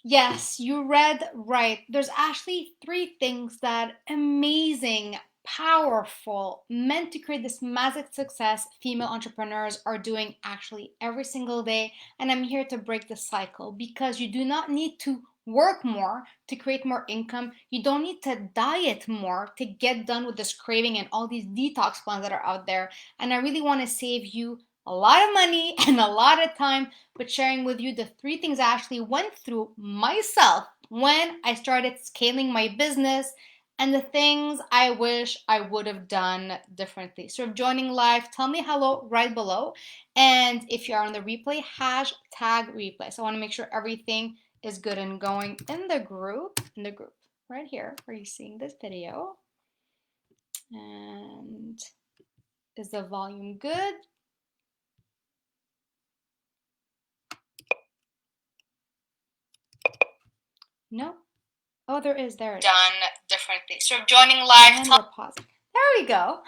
Yes, you read right. There's actually three things that amazing, powerful, meant to create this magic success female entrepreneurs are doing actually every single day. And I'm here to break the cycle because you do not need to work more to create more income. You don't need to diet more to get done with this craving and all these detox plans that are out there. And I really want to save you a lot of money and a lot of time, but sharing with you the three things I actually went through myself when I started scaling my business and the things I wish I would have done differently. So if joining live, tell me hello right below. And if you are on the replay, hashtag replay. So I want to make sure everything is good and going in the group, right here where you're seeing this video. And is the volume good? No. Oh, there is. There it is. Done differently. So joining live. And we're pausing. There we go.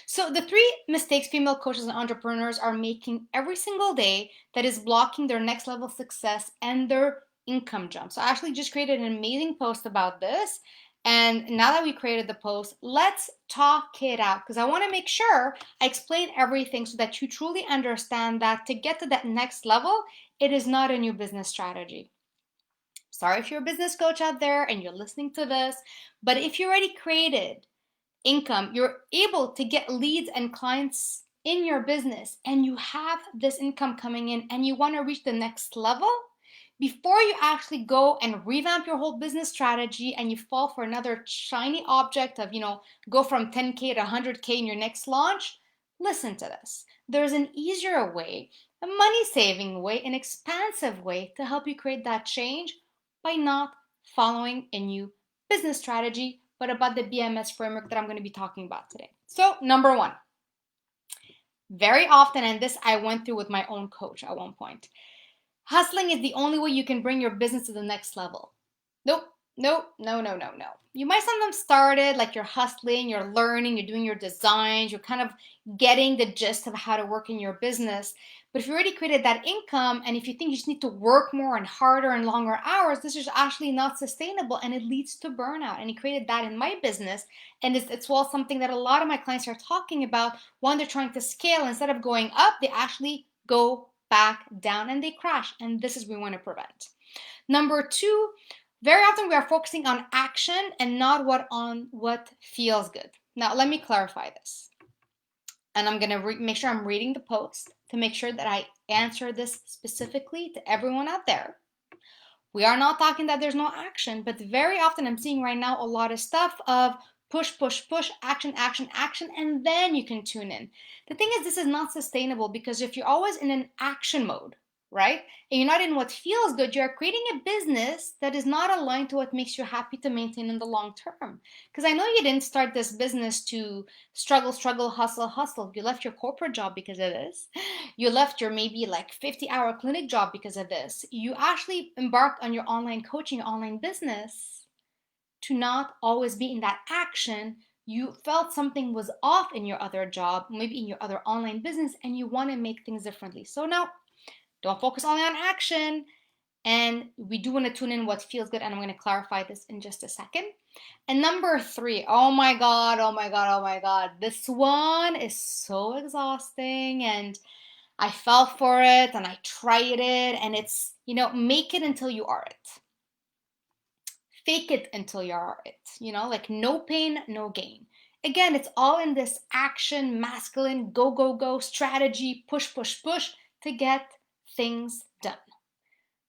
So the three mistakes female coaches and entrepreneurs are making every single day that is blocking their next level success and their income jump. So I actually just created an amazing post about this. And now that we created the post, let's talk it out because I want to make sure I explain everything so that you truly understand that to get to that next level, it is not a new business strategy. Sorry if you're a business coach out there and you're listening to this, but if you already created income, you're able to get leads and clients in your business and you have this income coming in and you want to reach the next level, before you actually go and revamp your whole business strategy and you fall for another shiny object of, go from 10K to 100K in your next launch, listen to this. There's an easier way, a money-saving way, an expansive way to help you create that change by not following a new business strategy, but about the BMS framework that I'm going to be talking about today. So, number one, very often, and this I went through with my own coach at one point, hustling is the only way you can bring your business to the next level. Nope. No. You might sometimes started like you're hustling, you're learning, you're doing your designs, you're kind of getting the gist of how to work in your business. But if you already created that income and if you think you just need to work more and harder and longer hours, this is actually not sustainable and it leads to burnout. And he created that in my business. And it's well something that a lot of my clients are talking about when they're trying to scale. Instead of going up, they actually go back down and they crash. And this is what we want to prevent. Number two, very often we are focusing on action and not on what feels good. Now, let me clarify this. And I'm going to make sure I'm reading the post to make sure that I answer this specifically to everyone out there. We are not talking that there's no action, but very often I'm seeing right now a lot of stuff of push, action, and then you can tune in. The thing is, this is not sustainable because if you're always in an action mode, right? And you're not in what feels good, you're creating a business that is not aligned to what makes you happy to maintain in the long term. Because I know you didn't start this business to struggle, hustle. You left your corporate job because of this. You left your maybe like 50-hour clinic job because of this. You actually embarked on your online coaching, online business to not always be in that action. You felt something was off in your other job, maybe in your other online business, and you want to make things differently. So now, don't focus only on action. And we do want to tune in what feels good. And I'm going to clarify this in just a second. And number three, oh my God. This one is so exhausting. And I fell for it and I tried it. And it's, make it until you are it. Fake it until you are it. Like no pain, no gain. Again, it's all in this action, masculine, go strategy, push to get things done.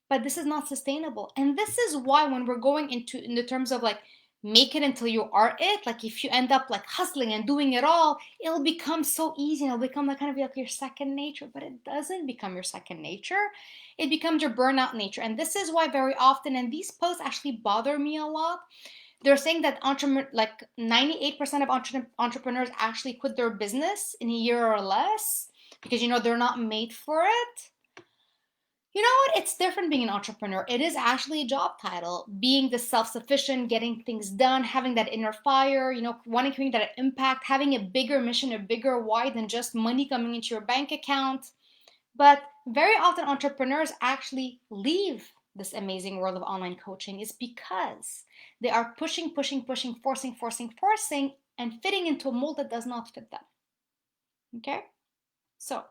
But this is not sustainable. And this is why when we're going in the terms of like make it until you are it, like if you end up like hustling and doing it all, it'll become so easy and it'll become like kind of like your second nature. But it doesn't become your second nature. It becomes your burnout nature. And this is why very often, and these posts actually bother me a lot, they're saying that like 98% of entrepreneurs actually quit their business in a year or less because they're not made for it. You know what? It's different being an entrepreneur. It is actually a job title. Being the self-sufficient, getting things done, having that inner fire, wanting to create that impact, having a bigger mission, a bigger why than just money coming into your bank account. But very often entrepreneurs actually leave this amazing world of online coaching is because they are pushing, forcing, and fitting into a mold that does not fit them. Okay? So,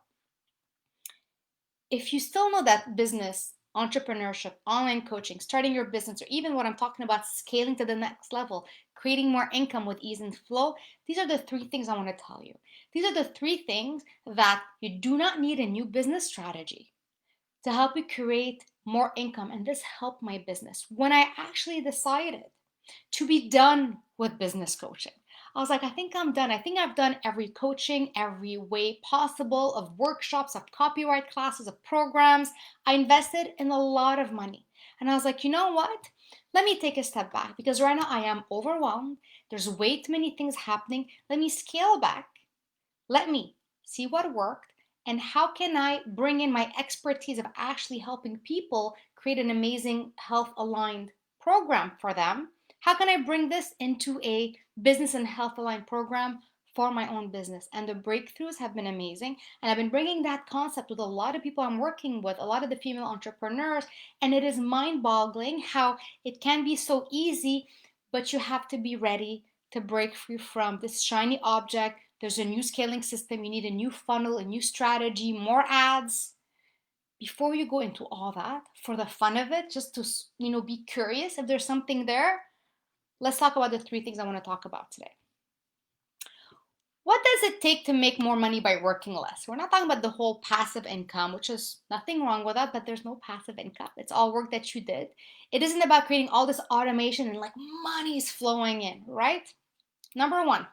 if you still know that business, entrepreneurship, online coaching, starting your business, or even what I'm talking about, scaling to the next level, creating more income with ease and flow, these are the 3 things I want to tell you. These are the 3 things that you do not need a new business strategy to help you create more income. And this helped my business when I actually decided to be done with business coaching. I was like, I think I'm done. I think I've done every coaching, every way possible, of workshops, of copyright classes, of programs. I invested in a lot of money. And I was like, you know what? Let me take a step back, because right now I am overwhelmed. There's way too many things happening. Let me scale back. Let me see what worked, and how can I bring in my expertise of actually helping people create an amazing health aligned program for them. How can I bring this into a business and health aligned program for my own business? And the breakthroughs have been amazing. And I've been bringing that concept with a lot of people I'm working with, a lot of the female entrepreneurs. And it is mind boggling how it can be so easy, but you have to be ready to break free from this shiny object. There's a new scaling system. You need a new funnel, a new strategy, more ads. Before you go into all that, for the fun of it, just to be curious if there's something there, let's talk about the 3 things I want to talk about today. What does it take to make more money by working less? We're not talking about the whole passive income, which is nothing wrong with that, but there's no passive income. It's all work that you did. It isn't about creating all this automation and like money's flowing in, right? Number 1,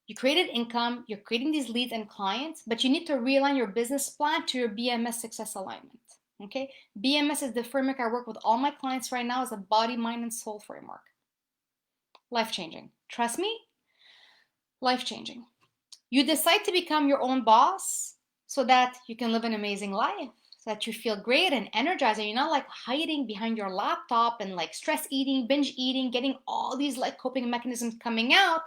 you created income, you're creating these leads and clients, but you need to realign your business plan to your BMS success alignment. Okay? BMS is the framework I work with all my clients right now, as a body, mind, and soul framework. Life-changing. Trust me, life-changing. You decide to become your own boss so that you can live an amazing life, so that you feel great and energized, and you're not like hiding behind your laptop and like stress eating, binge eating, getting all these like coping mechanisms coming out.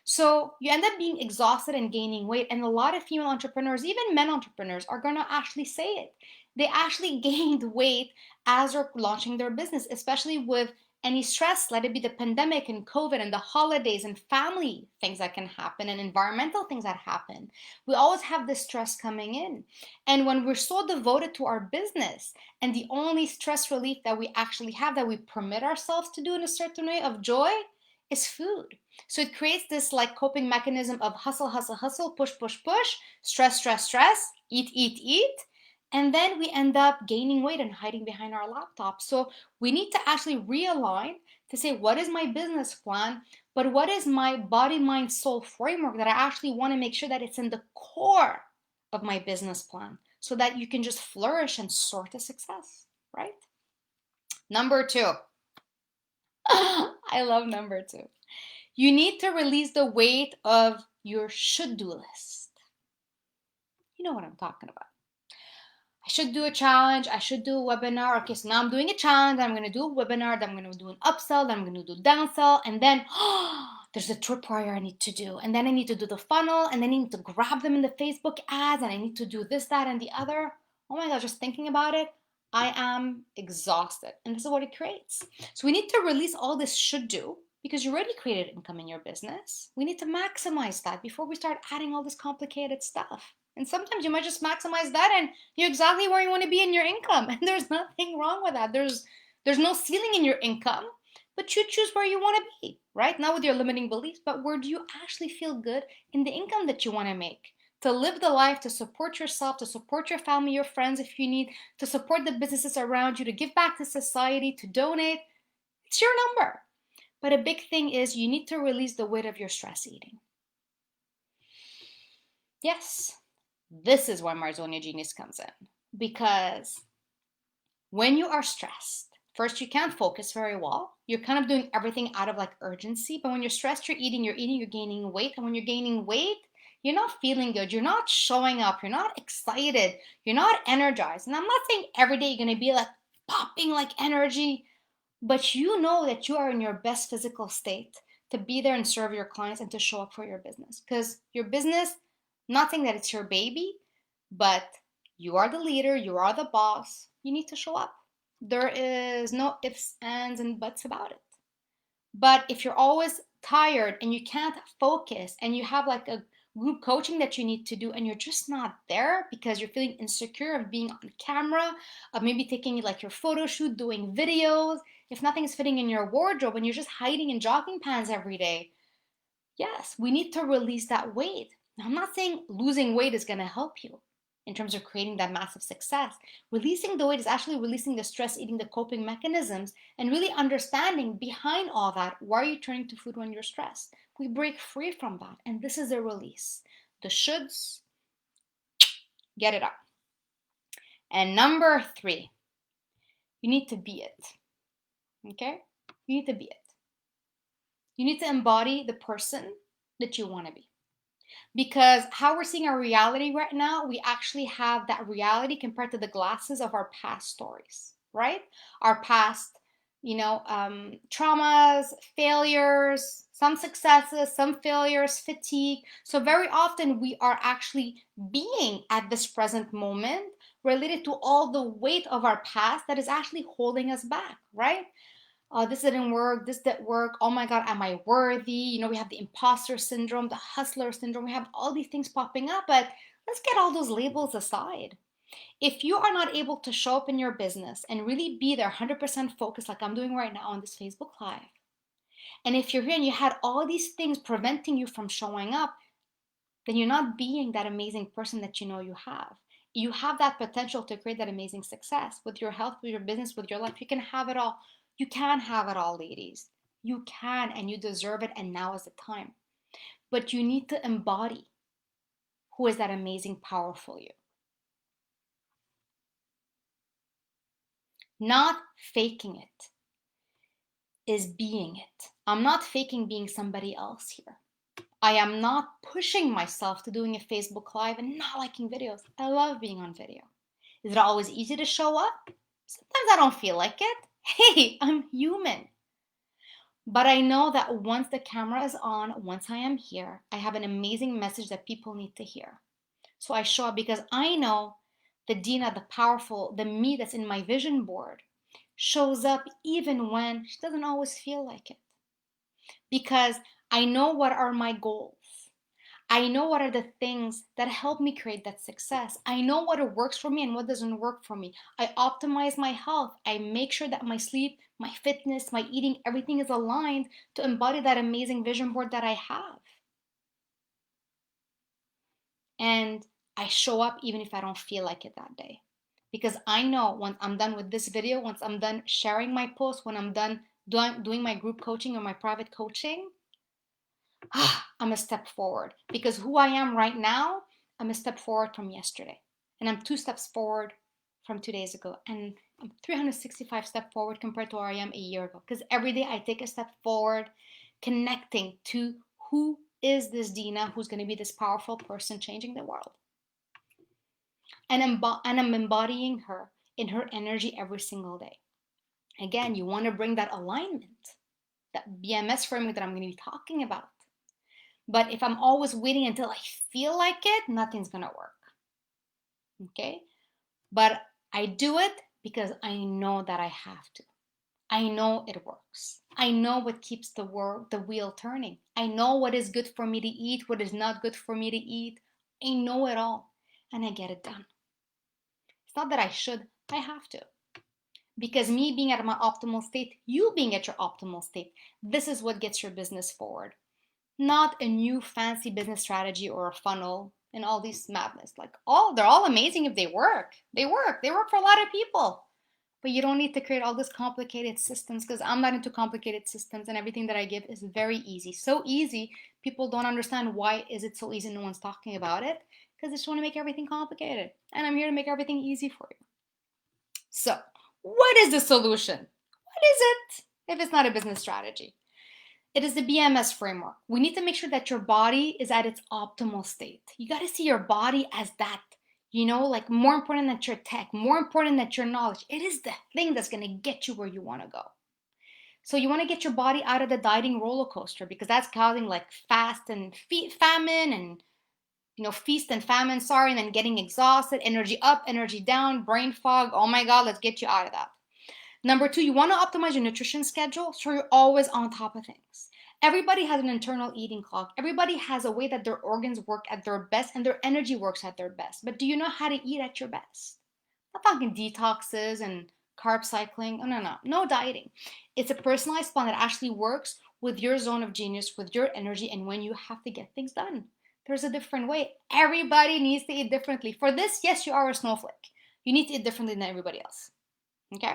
So you end up being exhausted and gaining weight. And a lot of female entrepreneurs, even men entrepreneurs, are going to actually say it. They actually gained weight as they're launching their business, especially with any stress, let it be the pandemic and COVID and the holidays and family things that can happen and environmental things that happen. We always have this stress coming in. And when we're so devoted to our business, and the only stress relief that we actually have, that we permit ourselves to do in a certain way of joy, is food. So it creates this like coping mechanism of hustle, push, stress, eat. And then we end up gaining weight and hiding behind our laptop. So we need to actually realign to say, what is my business plan? But what is my body, mind, soul framework that I actually want to make sure that it's in the core of my business plan, so that you can just flourish and soar to success, right? Number 2. I love number 2. You need to release the weight of your should-do list. You know what I'm talking about. I should do a challenge. I should do a webinar. Okay, so now I'm doing a challenge. I'm going to do a webinar. Then I'm going to do an upsell. Then I'm going to do downsell. And then there's a tripwire I need to do. And then I need to do the funnel. And then I need to grab them in the Facebook ads. And I need to do this, that, and the other. Oh my God, just thinking about it, I am exhausted. And this is what it creates. So we need to release all this should do, because you already created income in your business. We need to maximize that before we start adding all this complicated stuff. And sometimes you might just maximize that and you're exactly where you want to be in your income. And there's nothing wrong with that. There's no ceiling in your income, but you choose where you want to be, right? Not with your limiting beliefs, but where do you actually feel good in the income that you want to make? To live the life, to support yourself, to support your family, your friends if you need, to support the businesses around you, to give back to society, to donate. It's your number. But a big thing is you need to release the weight of your stress eating. Yes, this is where my zone of genius comes in. Because when you are stressed, first, you can't focus very well. You're kind of doing everything out of like urgency. But when you're stressed, you're gaining weight. And when you're gaining weight, you're not feeling good. You're not showing up. You're not excited. You're not energized. And I'm not saying every day you're going to be like popping like energy, but you know that you are in your best physical state to be there and serve your clients and to show up for your business. Because your business, not saying that it's your baby, but You are the leader, you are the boss. You need to show up. There is no ifs, ands, and buts about it. But if you're always tired and you can't focus and you have like a group coaching that you need to do and you're just not there because you're feeling insecure of being on camera, of maybe taking like your photo shoot, doing videos, if nothing's fitting in your wardrobe and you're just hiding in jogging pants every day, yes, we need to release that weight. Now, I'm not saying losing weight is going to help you in terms of creating that massive success. Releasing the weight is actually releasing the stress eating, the coping mechanisms, and really understanding behind all that, why are you turning to food when you're stressed? We break free from that, and this is a release. The shoulds, get it out. And number 3, you need to be it. Okay? You need to be it. You need to embody the person that you want to be. Because how we're seeing our reality right now, we actually have that reality compared to the glasses of our past stories, right? Our past, traumas, failures, some successes, some failures, fatigue. So very often we are actually being at this present moment related to all the weight of our past that is actually holding us back, right? This didn't work, this didn't work, oh my God, am I worthy? We have the imposter syndrome, the hustler syndrome, we have all these things popping up, but let's get all those labels aside. If you are not able to show up in your business and really be there 100% focused like I'm doing right now on this Facebook Live, and if you're here and you had all these things preventing you from showing up, then you're not being that amazing person that you know you have. You have that potential to create that amazing success with your health, with your business, with your life. You can have it all. You can have it all, ladies. You can, and you deserve it, and now is the time. But you need to embody who is that amazing, powerful you. Not faking it is being it. I'm not faking being somebody else here. I am not pushing myself to doing a Facebook Live and not liking videos. I love being on video. Is it always easy to show up? Sometimes I don't feel like it. Hey, I'm human. But I know that once the camera is on, once I am here, I have an amazing message that people need to hear. So I show up because I know the Dina, the powerful, the me that's in my vision board shows up even when she doesn't always feel like it. Because I know what are my goals. I know what are the things that help me create that success. I know what works for me and what doesn't work for me. I optimize my health. I make sure that my sleep, my fitness, my eating, everything is aligned to embody that amazing vision board that I have. And I show up even if I don't feel like it that day. Because I know once I'm done with this video, once I'm done sharing my post, when I'm done doing my group coaching or my private coaching, I'm a step forward. Because who I am right now, I'm a step forward from yesterday. And I'm 2 steps forward from 2 days ago. And I'm 365 steps forward compared to where I am a year ago. Because every day I take a step forward, connecting to who is this Dina who's going to be this powerful person changing the world. And I'm embodying her in her energy every single day. Again, you want to bring that alignment, that BMS framework that I'm going to be talking about. But if I'm always waiting until I feel like it, nothing's going to work. Okay? But I do it because I know that I have to. I know it works. I know what keeps the wheel turning. I know what is good for me to eat, what is not good for me to eat. I know it all. And I get it done. It's not that I should, I have to. Because me being at my optimal state, you being at your optimal state, this is what gets your business forward. Not a new fancy business strategy or a funnel and all these madness. They're all amazing if they work. They work for a lot of people. But you don't need to create all these complicated systems, because I'm not into complicated systems, and everything that I give is very easy. So easy, people don't understand why is it so easy, no one's talking about it, because they just want to make everything complicated. And I'm here to make everything easy for you. So, what is the solution? What is it if it's not a business strategy? It is the BMS framework. We need to make sure that your body is at its optimal state. You got to see your body as that, like more important than your tech, more important than your knowledge. It is the thing that's going to get you where you want to go. So you want to get your body out of the dieting roller coaster, because that's causing like fast and famine and feast and famine, sorry, and then getting exhausted, energy up, energy down, brain fog. Oh my God, let's get you out of that. Number 2, you want to optimize your nutrition schedule so you're always on top of things. Everybody has an internal eating clock. Everybody has a way that their organs work at their best and their energy works at their best. But do you know how to eat at your best? I'm not talking detoxes and carb cycling. Oh, no dieting. It's a personalized plan that actually works with your zone of genius, with your energy, and when you have to get things done. There's a different way. Everybody needs to eat differently. For this, yes, you are a snowflake. You need to eat differently than everybody else. Okay?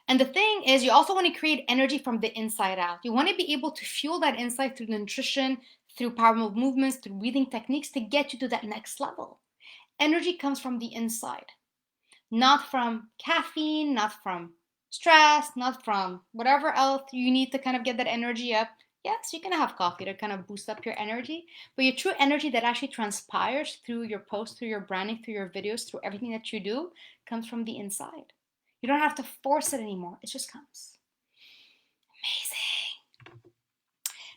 And the thing is, you also want to create energy from the inside out. You want to be able to fuel that inside through nutrition, through powerful movements, through breathing techniques to get you to that next level. Energy comes from the inside, not from caffeine, not from stress, not from whatever else you need to kind of get that energy up. Yes, you can have coffee to kind of boost up your energy, but your true energy that actually transpires through your posts, through your branding, through your videos, through everything that you do comes from the inside. You don't have to force it anymore. It just comes.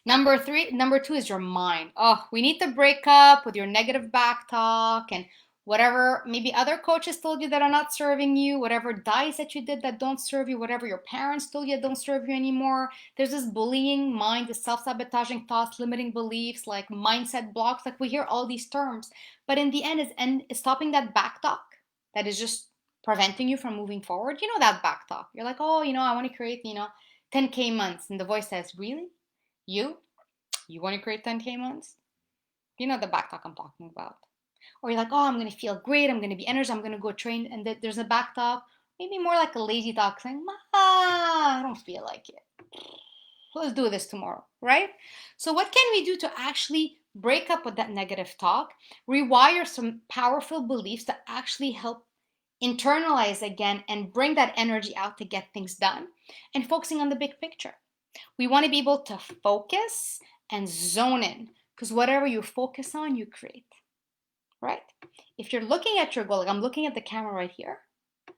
Amazing. Number 2 is your mind. Oh, we need to break up with your negative back talk and whatever maybe other coaches told you that are not serving you, whatever diets that you did that don't serve you, whatever your parents told you that don't serve you anymore. There's this bullying mind, the self-sabotaging thoughts, limiting beliefs, like mindset blocks. Like we hear all these terms, but in the end, it's stopping that back talk that is just preventing you from moving forward. You know that back talk. You're like, oh, I want to create, 10K months. And the voice says, really? You want to create 10K months? You know the back talk I'm talking about. Or you're like, oh, I'm going to feel great. I'm going to be energized. I'm going to go train. And there's a back talk, maybe more like a lazy talk saying, I don't feel like it. Let's do this tomorrow, right? So what can we do to actually break up with that negative talk, rewire some powerful beliefs that actually help internalize again and bring that energy out to get things done, and focusing on the big picture? We want to be able to focus and zone in, because whatever you focus on, you create, right? If you're looking at your goal, like I'm looking at the camera right here,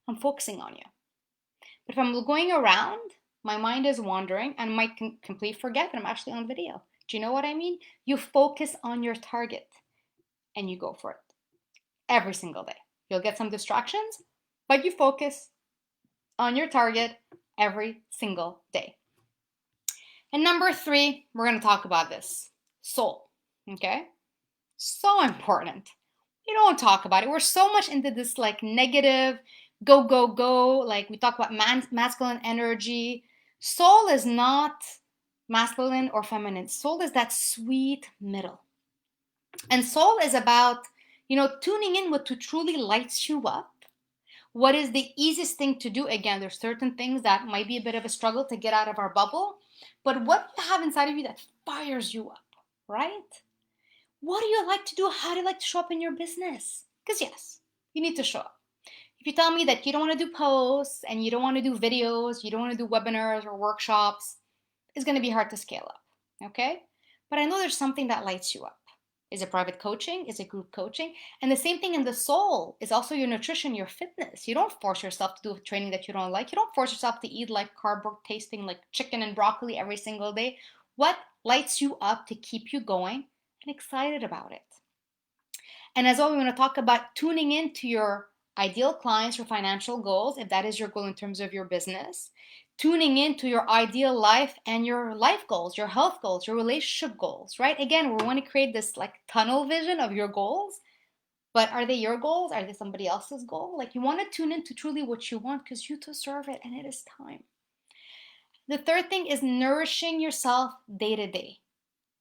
I'm focusing on you. But if I'm going around, my mind is wandering and might completely forget that I'm actually on video. Do you know what I mean? You focus on your target and you go for it every single day. You'll get some distractions, but you focus on your target every single day. And number 3, we're going to talk about this. Soul. Okay? So important. We don't talk about it. We're so much into this like negative, go, go, go. Like we talk about masculine energy. Soul is not masculine or feminine. Soul is that sweet middle. And soul is about, tuning in what truly lights you up. What is the easiest thing to do? Again, there's certain things that might be a bit of a struggle to get out of our bubble. But what do you have inside of you that fires you up, right? What do you like to do? How do you like to show up in your business? Because yes, you need to show up. If you tell me that you don't want to do posts and you don't want to do videos, you don't want to do webinars or workshops, it's going to be hard to scale up, okay? But I know there's something that lights you up. Is it private coaching? Is it group coaching? And the same thing in the soul is also your nutrition, your fitness. You don't force yourself to do training that you don't like. You don't force yourself to eat like cardboard tasting like chicken and broccoli every single day. What lights you up to keep you going and excited about it? And as well, we want to talk about tuning into your ideal clients, your financial goals, if that is your goal in terms of your business, tuning into your ideal life and your life goals, your health goals, your relationship goals, right? Again, we want to create this like tunnel vision of your goals, but are they your goals? Are they somebody else's goal? Like you want to tune into truly what you want because you deserve it and it is time. The third thing is nourishing yourself day to day.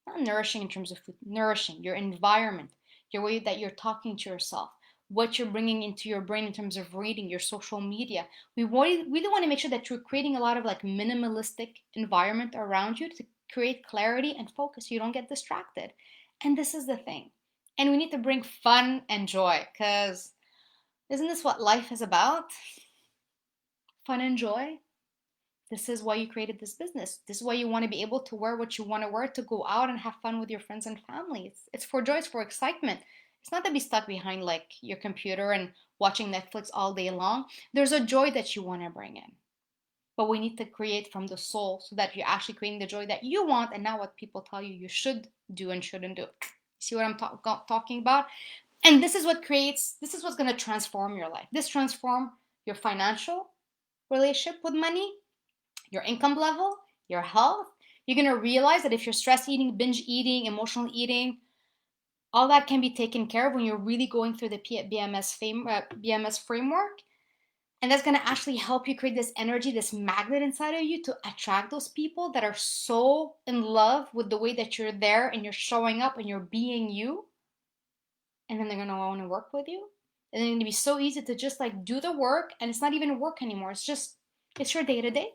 Not nourishing in terms of food, nourishing your environment, your way that you're talking to yourself, what you're bringing into your brain in terms of reading, your social media. We really want to make sure that you're creating a lot of like minimalistic environment around you to create clarity and focus so you don't get distracted. And this is the thing. And we need to bring fun and joy, because isn't this what life is about? Fun and joy. This is why you created this business. This is why you want to be able to wear what you want to wear to go out and have fun with your friends and family. It's for joy, it's for excitement. It's not to be stuck behind like your computer and watching Netflix all day long. There's a joy that you want to bring in. But we need to create from the soul so that you're actually creating the joy that you want and not what people tell you you should do and shouldn't do. See what I'm talking about? And this is what's going to transform your life. This transform your financial relationship with money, your income level, your health. You're going to realize that if you're stress eating, binge eating, emotional eating, all that can be taken care of when you're really going through the BMS framework. And that's going to actually help you create this energy, this magnet inside of you to attract those people that are so in love with the way that you're there and you're showing up and you're being you. And then they're going to want to work with you. And it's going to be so easy to just like do the work, and it's not even work anymore. It's your day to day.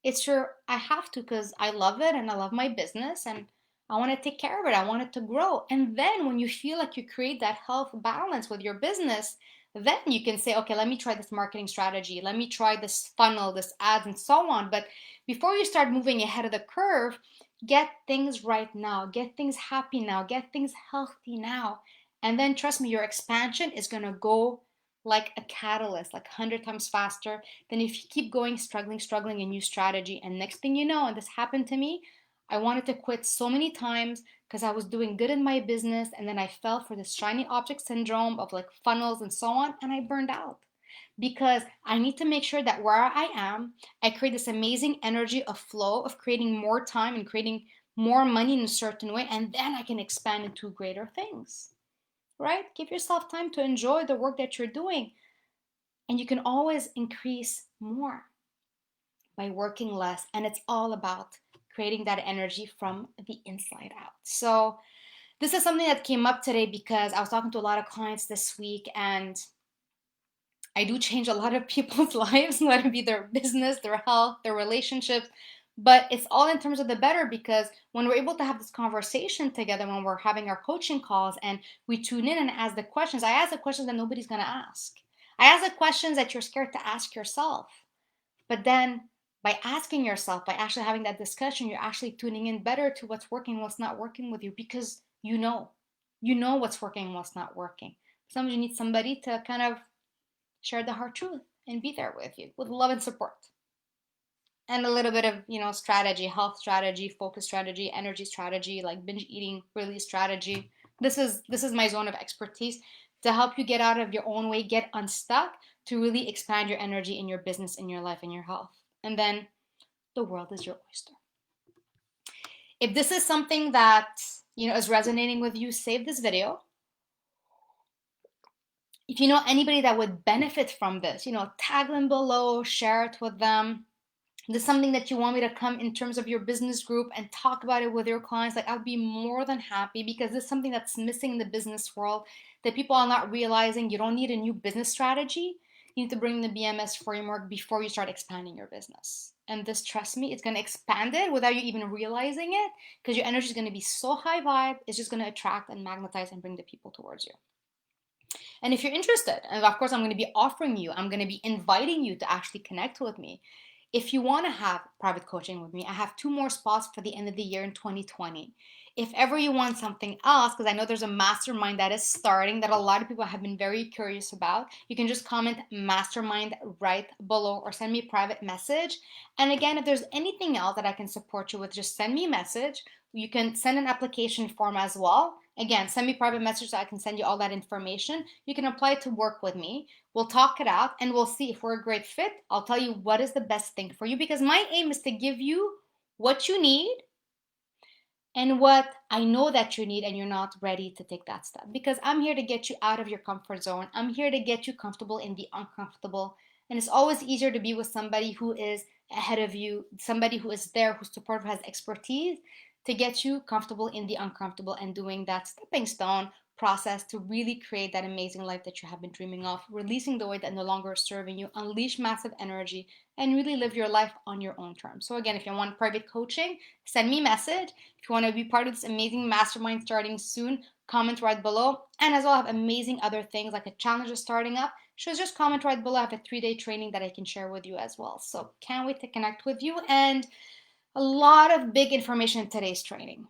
It's your, I have to because I love it and I love my business and I want to take care of it. I want it to grow. And then when you feel like you create that health balance with your business, then you can say, okay, let me try this marketing strategy. Let me try this funnel, this ads, and so on. But before you start moving ahead of the curve, get things right now. Get things happy now. Get things healthy now. And then trust me, your expansion is going to go like a catalyst, like 100 times faster than if you keep going, struggling a new strategy. And next thing you know, and this happened to me, I wanted to quit so many times because I was doing good in my business. And then I fell for this shiny object syndrome of like funnels and so on. And I burned out because I need to make sure that where I am, I create this amazing energy of flow of creating more time and creating more money in a certain way. And then I can expand into greater things. Right? Give yourself time to enjoy the work that you're doing. And you can always increase more by working less. And it's all about creating that energy from the inside out. So this is something that came up today because I was talking to a lot of clients this week, and I do change a lot of people's lives, whether it be their business, their health, their relationships. But it's all in terms of the better, because when we're able to have this conversation together, when we're having our coaching calls and we tune in and ask the questions, I ask the questions that nobody's going to ask. I ask the questions that you're scared to ask yourself. But then by asking yourself, by actually having that discussion, you're actually tuning in better to what's working, what's not working with you, because you know what's working and what's not working. Sometimes you need somebody to kind of share the hard truth and be there with you with love and support. And a little bit of, strategy, health strategy, focus strategy, energy strategy, like binge eating release strategy. This is my zone of expertise to help you get out of your own way, get unstuck, to really expand your energy in your business, in your life, in your health. And then the world is your oyster. If this is something that, is resonating with you, save this video. If you know anybody that would benefit from this, tag them below, share it with them. This is something that you want me to come in terms of your business group and talk about it with your clients, like I'd be more than happy, because this is something that's missing in the business world that people are not realizing. You don't need a new business strategy. You need to bring the BMS framework before you start expanding your business. And this, trust me, it's going to expand it without you even realizing it, because your energy is going to be so high vibe. It's just going to attract and magnetize and bring the people towards you. And if you're interested, and of course I'm going to be offering you, I'm going to be inviting you to actually connect with me. If you want to have private coaching with me, I have 2 more spots for the end of the year in 2020. If ever you want something else, because I know there's a mastermind that is starting that a lot of people have been very curious about, you can just comment mastermind right below or send me a private message. And again, if there's anything else that I can support you with, just send me a message. You can send an application form as well. Again, send me a private message so I can send you all that information. You can apply to work with me. We'll talk it out and we'll see if we're a great fit. I'll tell you what is the best thing for you, because my aim is to give you what you need and what I know that you need and you're not ready to take that step. Because I'm here to get you out of your comfort zone. I'm here to get you comfortable in the uncomfortable. And it's always easier to be with somebody who is ahead of you, somebody who is there, who's supportive, has expertise, to get you comfortable in the uncomfortable and doing that stepping stone process to really create that amazing life that you have been dreaming of, releasing the weight that no longer is serving you, unleash massive energy, and really live your life on your own terms. So again, if you want private coaching, send me a message. If you want to be part of this amazing mastermind starting soon, comment right below. And as well, I have amazing other things like a challenge is starting up. So just comment right below. I have a 3-day training that I can share with you as well. So can't wait to connect with you. And a lot of big information in today's training.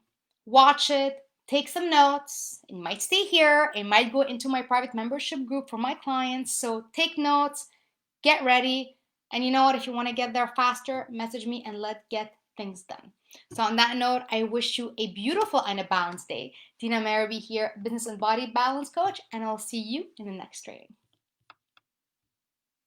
Watch it, take some notes. It might stay here. It might go into my private membership group for my clients. So take notes, get ready. And you know what? If you want to get there faster, message me and let's get things done. So on that note, I wish you a beautiful and a balanced day. Dina Marabi here, Business and Body Balance Coach, and I'll see you in the next training.